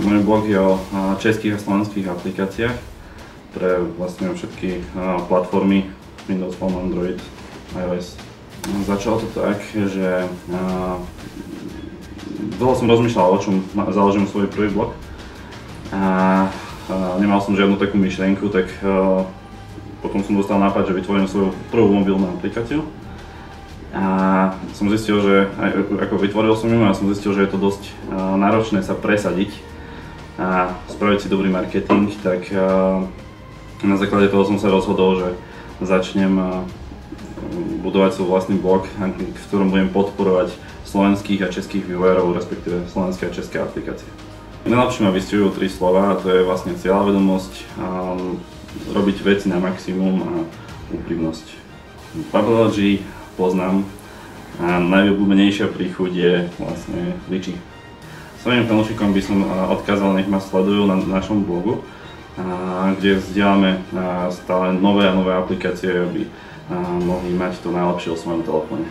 Môj blog je o českých a slovenských aplikáciách pre vlastne všetky platformy Windows Phone, Android, iOS. Začalo to tak, že dlho som rozmýšľal, o čom založím svoj prvý blog. Nemal som žiadnu takú myšlienku, tak potom som dostal nápad, že vytvorím svoju prvú mobilnú aplikáciu. A som zistil, že ako vytvoril som ju a som zistil, že je to dosť náročné sa presadiť a spraviť si dobrý marketing, tak na základe toho som sa rozhodol, že začnem budovať svoj vlastný blog, v ktorom budem podporovať slovenských a českých vývojárov, respektíve slovenské a české aplikácie. Najlepšie ma vystihujú 3 slova, a to je vlastne cieľavedomosť, robiť veci na maximum a úprimnosť. Pubology poznám a najobľúbenejšia príchuť je vlastne lyčí. Svojím fanúšikom by som odkázal, nech ma sledujú na našom blogu, kde vzdielame stále nové a nové aplikácie, aby mohli mať to najlepšie o svojom telefóne.